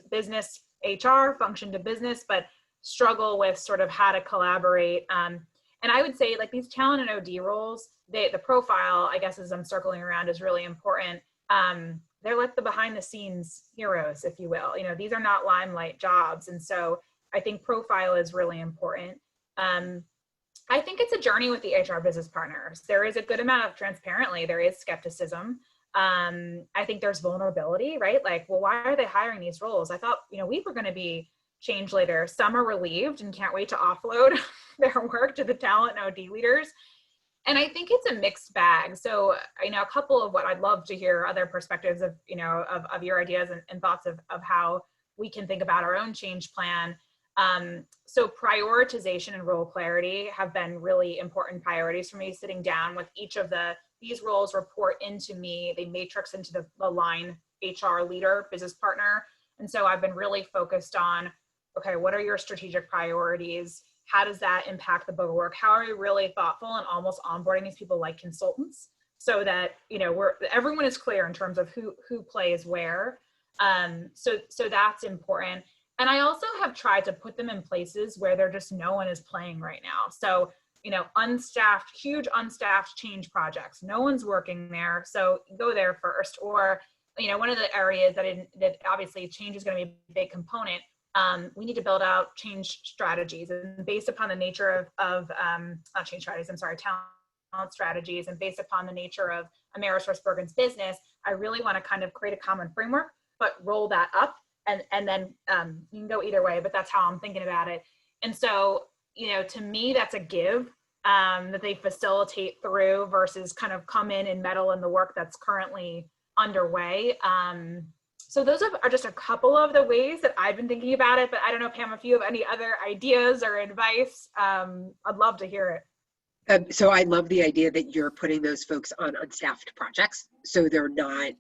business HR, function to business, but struggle with sort of how to collaborate. And I would say, like, these talent and OD roles, the profile, I guess, as I'm circling around, is really important. They're like the behind the scenes heroes, if you will. These are not limelight jobs. And so I think profile is really important. I think it's a journey with the HR business partners. There is a good amount of transparently, there is skepticism. I think there's vulnerability, right? Like, well, why are they hiring these roles? I thought, we were going to be change later. Some are relieved and can't wait to offload their work to the talent and OD leaders. And I think it's a mixed bag. So, a couple of what I'd love to hear other perspectives of, of your ideas and thoughts of how we can think about our own change plan. So prioritization and role clarity have been really important priorities for me, sitting down with each of these roles report into me, they matrix into the line HR leader, business partner. And so I've been really focused on, okay, what are your strategic priorities? How does that impact the book of work? How are we really thoughtful and almost onboarding these people like consultants, so that everyone is clear in terms of who plays where. So that's important. And I also have tried to put them in places where no one is playing right now. So huge unstaffed change projects, no one's working there, so go there first. Or one of the areas that obviously change is going to be a big component. We need to build out change strategies, and based upon the nature of not change strategies, talent strategies, and based upon the nature of AmerisourceBergen's business, I really want to kind of create a common framework, but roll that up, and then you can go either way, but that's how I'm thinking about it. And so, to me, that's a give that they facilitate through versus kind of come in and meddle in the work that's currently underway. So those are just a couple of the ways that I've been thinking about it, but I don't know, Pam, if you have any other ideas or advice, I'd love to hear it. So I love the idea that you're putting those folks on unstaffed projects, so they're not,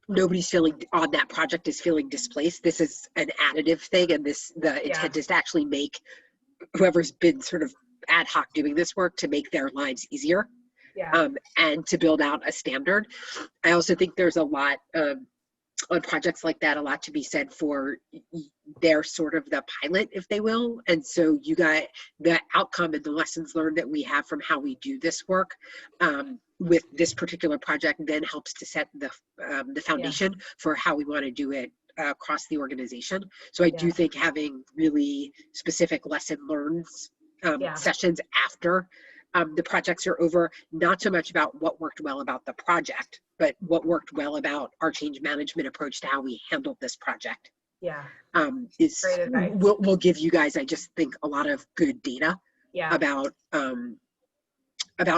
nobody's feeling on that project is feeling displaced. This is an additive thing, and the intent is to actually make whoever's been sort of ad hoc doing this work to make their lives easier. Yeah. And to build out a standard. I also think there's a lot on projects like that, a lot to be said for they're sort of the pilot, if they will. And so you got the outcome and the lessons learned that we have from how we do this work with this particular project then helps to set the foundation for how we want to do it across the organization. So I do think having really specific lesson learned sessions after the projects are over, not so much about what worked well about the project, but what worked well about our change management approach to how we handled this project. Yeah. Is great advice. We'll give you guys, I just think, a lot of good data about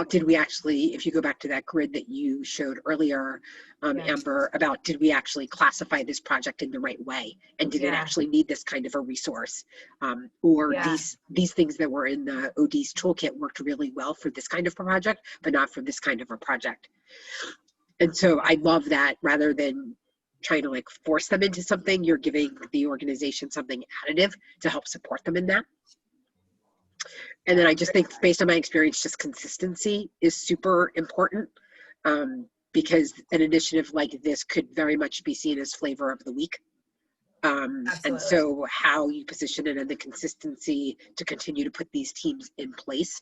did we actually, if you go back to that grid that you showed earlier, Amber, about did we actually classify this project in the right way, and did it actually need this kind of a resource, or these things that were in the OD's toolkit worked really well for this kind of a project, but not for this kind of a project. And so I love that rather than trying to like force them into something, you're giving the organization something additive to help support them in that. And then I just think based on my experience, just consistency is super important, because an initiative like this could very much be seen as flavor of the week. And Absolutely. so how you position it and the consistency to continue to put these teams in place,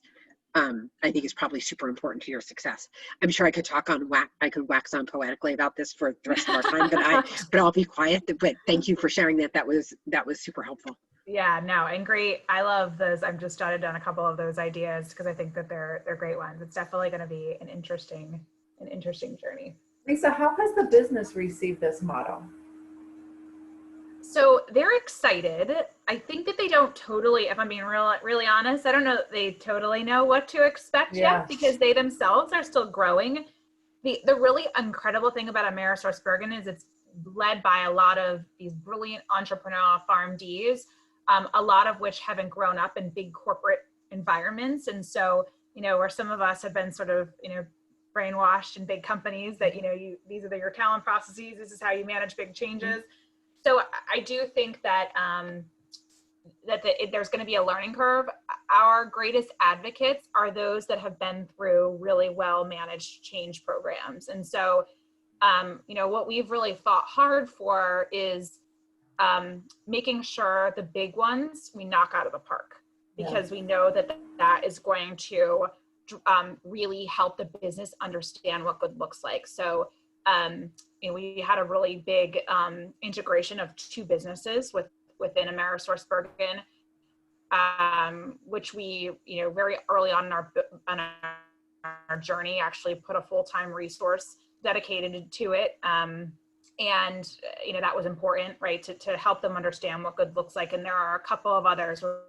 I think is probably super important to your success. I'm sure I could I could wax on poetically about this for the rest of our time, but I'll be quiet. But thank you for sharing that. That was super helpful. Yeah, no, and great. I love those. I've just jotted down a couple of those ideas because I think that they're great ones. It's definitely going to be an interesting journey. Lisa, how has the business received this model? So they're excited. I think that they don't totally, if I'm being really honest, I don't know that they totally know what to expect yet because they themselves are still growing. The really incredible thing about AmerisourceBergen is it's led by a lot of these brilliant entrepreneurial PharmDs, a lot of which haven't grown up in big corporate environments. And so, where some of us have been sort of, brainwashed in big companies that, these are your talent processes, this is how you manage big changes. So I do think that there's going to be a learning curve. Our greatest advocates are those that have been through really well managed change programs. And so, what we've really fought hard for is making sure the big ones we knock out of the park, because we know that is going to really help the business understand what good looks like. So we had a really big integration of two businesses within AmerisourceBergen, which we, very early on in our journey, actually put a full-time resource dedicated to it. And that was important, right, to help them understand what good looks like. And there are a couple of others where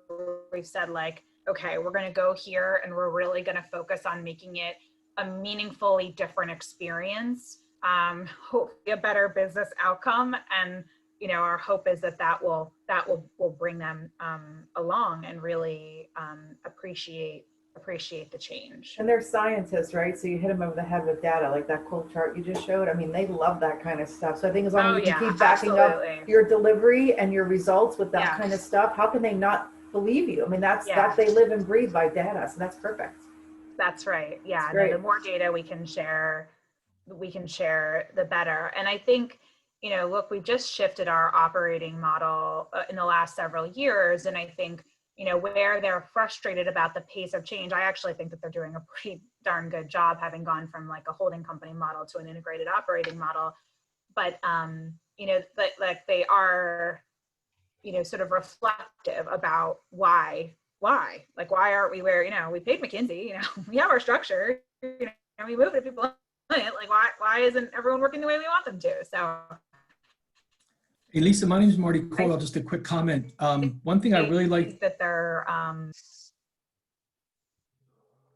we've said, like, okay, we're going to go here and we're really going to focus on making it a meaningfully different experience. Hopefully a better business outcome, and our hope is that will bring them along and really appreciate the change. And they're scientists, right? So you hit them over the head with data, like that cool chart you just showed. I mean, they love that kind of stuff. So I think as long as you keep backing up your delivery and your results with that kind of stuff, how can they not believe you? I mean, that they live and breathe by data. So that's perfect. That's right. Yeah. No, the more data we can share, the better. And I think, look, we've just shifted our operating model in the last several years. And I think, where they're frustrated about the pace of change, I actually think that they're doing a pretty darn good job, having gone from like a holding company model to an integrated operating model. But, like they are, sort of reflective about why aren't we where, we paid McKinsey, we have our structure, we moved to people in it, like why isn't everyone working the way we want them to? So. Hey, Lisa, my name is Marty Cole. Just a quick comment. One thing I really like that they're. Oh,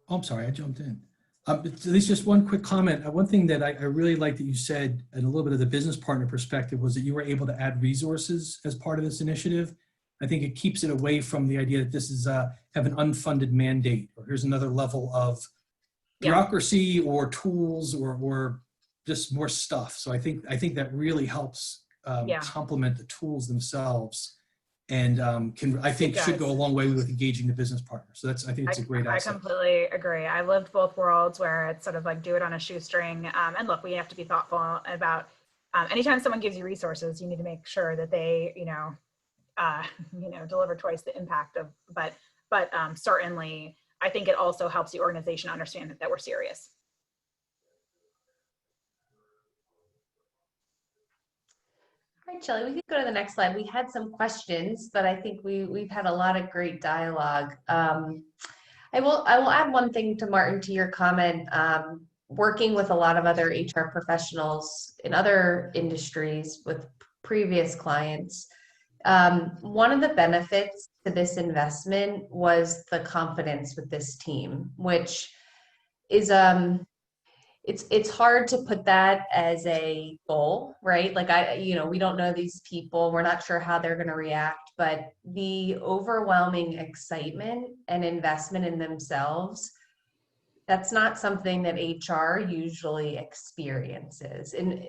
I'm sorry, I jumped in. At least just one quick comment. One thing that I really like that you said, and a little bit of the business partner perspective, was that you were able to add resources as part of this initiative. I think it keeps it away from the idea that this is have an unfunded mandate, or here's another level of bureaucracy or tools or just more stuff. So I think that really helps complement the tools themselves, and should go a long way with engaging the business partner. So I think it's a great asset. I completely agree. I lived both worlds where it's sort of like do it on a shoestring. And look, we have to be thoughtful about anytime someone gives you resources, you need to make sure that they, deliver twice the impact of. But certainly, I think it also helps the organization understand that we're serious. All right, Shelley, we could go to the next slide. We had some questions, but I think we've had a lot of great dialogue. I will add one thing to Martin, to your comment. Working with a lot of other HR professionals in other industries with previous clients, one of the benefits to this investment was the confidence with this team, which is it's hard to put that as a goal, right? Like we don't know these people. We're not sure how they're going to react, but the overwhelming excitement and investment in themselves, that's not something that HR usually experiences. And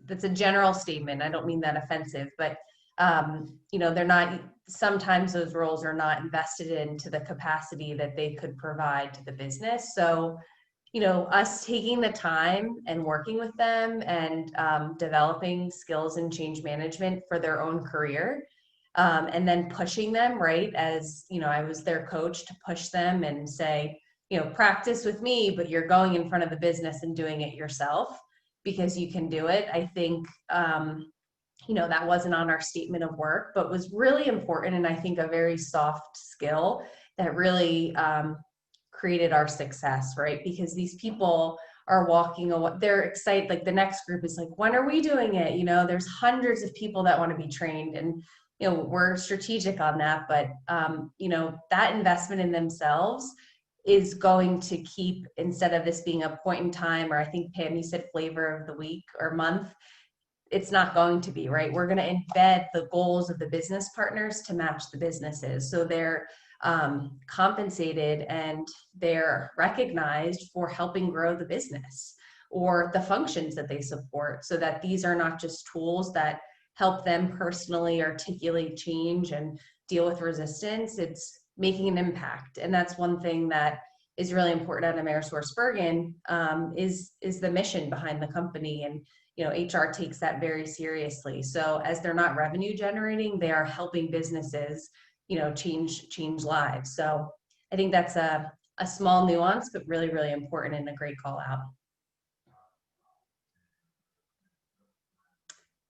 that's a general statement. I don't mean that offensive, but they're not, sometimes those roles are not invested into the capacity that they could provide to the business. So, us taking the time and working with them and developing skills in change management for their own career, and then pushing them, right? As, I was their coach to push them and say, practice with me, but you're going in front of the business and doing it yourself because you can do it. I think, that wasn't on our statement of work, but was really important. And I think a very soft skill that really created our success, right? Because these people are walking away, they're excited. Like the next group is like, when are we doing it? There's hundreds of people that want to be trained, and, we're strategic on that, but, that investment in themselves is going to keep, instead of this being a point in time, or I think Pam, you said flavor of the week or month, it's not going to be, right? We're going to embed the goals of the business partners to match the businesses. So they're compensated and they're recognized for helping grow the business or the functions that they support, so that these are not just tools that help them personally articulate change and deal with resistance. It's making an impact. And that's one thing that is really important at AmerisourceBergen, is the mission behind the company. And HR takes that very seriously. So as they're not revenue generating, they are helping businesses, change lives. So I think that's a small nuance, but really, really important and a great call out.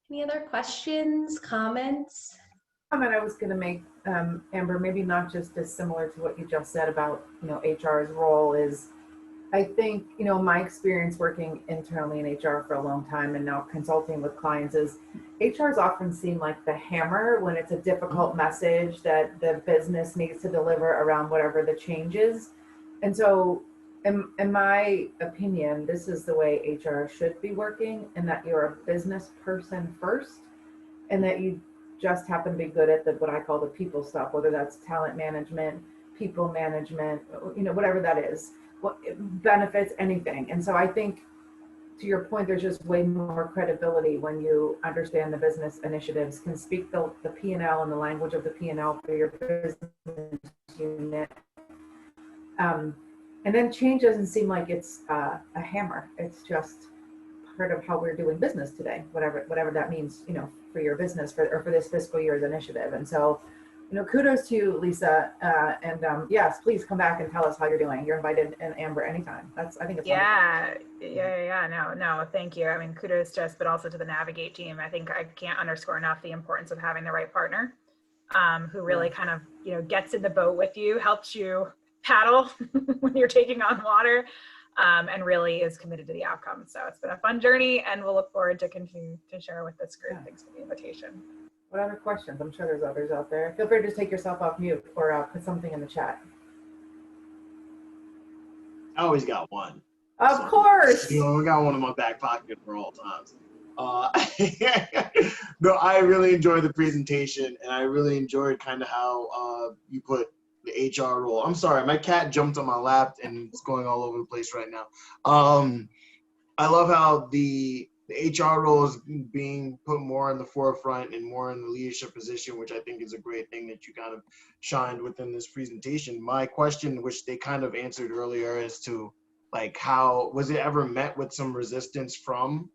Any other questions, comments? Comment I was going to make, Amber, maybe not just as similar to what you just said about, HR's role is, I think, my experience working internally in HR for a long time and now consulting with clients is HR's often seen like the hammer when it's a difficult message that the business needs to deliver around whatever the change is. And so in my opinion, this is the way HR should be working, and that you're a business person first, and that you just happen to be good at what I call the people stuff, whether that's talent management, people management, whatever that is. What benefits, anything. And so I think, to your point, there's just way more credibility when you understand the business initiatives, can speak the P&L and the language of the P&L for your business unit. And then change doesn't seem like it's a hammer. It's just part of how we're doing business today, whatever that means, for your business or for this fiscal year's initiative. And so, kudos to you, Lisa. And yes, please come back and tell us how you're doing. You're invited, and Amber, anytime. I think it's wonderful. No, thank you. I mean, kudos to us, but also to the Navigate team. I think I can't underscore enough the importance of having the right partner, who really kind of, gets in the boat with you, helps you paddle when you're taking on water, and really is committed to the outcome. So it's been a fun journey, and we'll look forward to continue to share with this group. Thanks for the invitation. What other questions? I'm sure there's others out there. Feel free to just take yourself off mute or put something in the chat. I always got one. Of course. We got one in my back pocket for all times. No, I really enjoyed the presentation, and I really enjoyed kind of how you put the HR role. I'm sorry, my cat jumped on my lap and it's going all over the place right now. I love how the HR role is being put more in the forefront and more in the leadership position, which I think is a great thing that you kind of shined within this presentation. My question, which they kind of answered earlier, as to like, how was it ever met with some resistance from,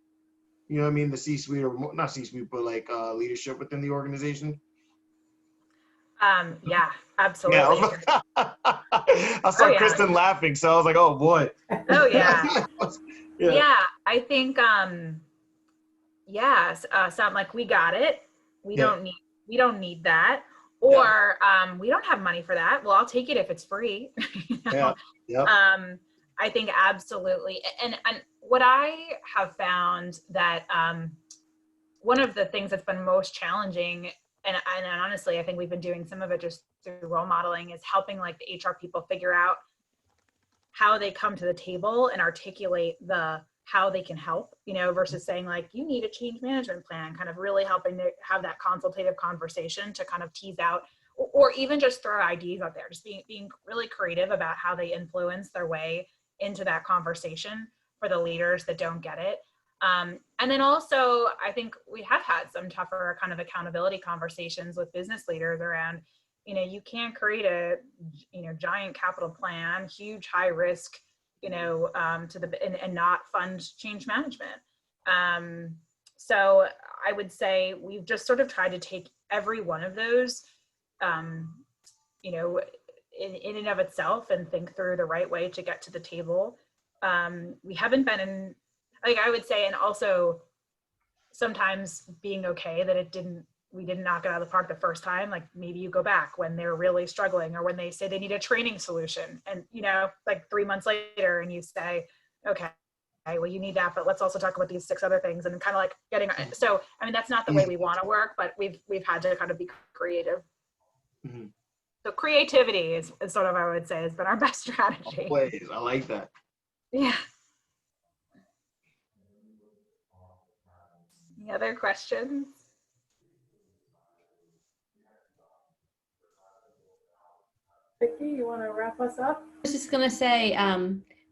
the C-suite, or not C-suite, but like leadership within the organization? Yeah, absolutely. Yeah. I saw Kristen laughing, so I was like, oh boy. Oh yeah. Yeah, I think sound like we got it. We don't need that. Or we don't have money for that. Well, I'll take it if it's free. Yeah. I think absolutely. And what I have found that one of the things that's been most challenging, and honestly, I think we've been doing some of it just through role modeling, is helping like the HR people figure out how they come to the table and articulate how they can help, versus saying like, you need a change management plan, kind of really helping to have that consultative conversation to kind of tease out, or even just throw ideas out there, just being really creative about how they influence their way into that conversation for the leaders that don't get it. And then also, I think we have had some tougher kind of accountability conversations with business leaders around, you can't create a, giant capital plan, huge high risk, and not fund change management. So I would say we've just sort of tried to take every one of those, in and of itself and think through the right way to get to the table. We haven't been in, I would say, and also sometimes being okay that we didn't knock it out of the park the first time. Like maybe you go back when they're really struggling or when they say they need a training solution and, like 3 months later and you say, okay, well, you need that, but let's also talk about these 6 other things and kind of like getting, so, that's not the way we want to work, but we've had to kind of be creative. Mhm. So creativity is sort of, I would say, has been our best strategy. Always. I like that. Yeah. Any other questions? Vicki, you want to wrap us up? I was just gonna say,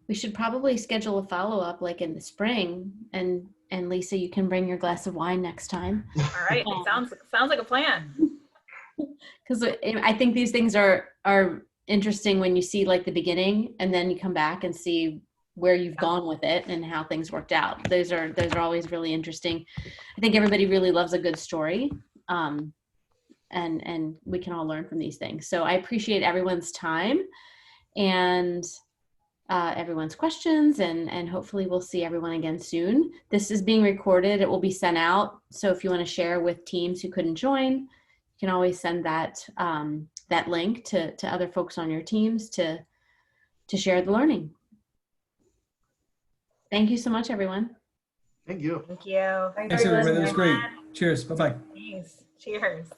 we should probably schedule a follow-up like in the spring, and Lisa, you can bring your glass of wine next time. All right, sounds like a plan. Because I think these things are interesting when you see like the beginning, and then you come back and see where you've gone with it and how things worked out. Those are always really interesting. I think everybody really loves a good story, and we can all learn from these things. So I appreciate everyone's time and everyone's questions, and hopefully we'll see everyone again soon. This is being recorded. It will be sent out. So if you want to share with teams who couldn't join, you can always send that that link to other folks on your teams to share the learning. Thank you so much, everyone. Thank you. Thank you. Thanks, everybody. That was great. Cheers. Bye-bye. Thanks. Cheers.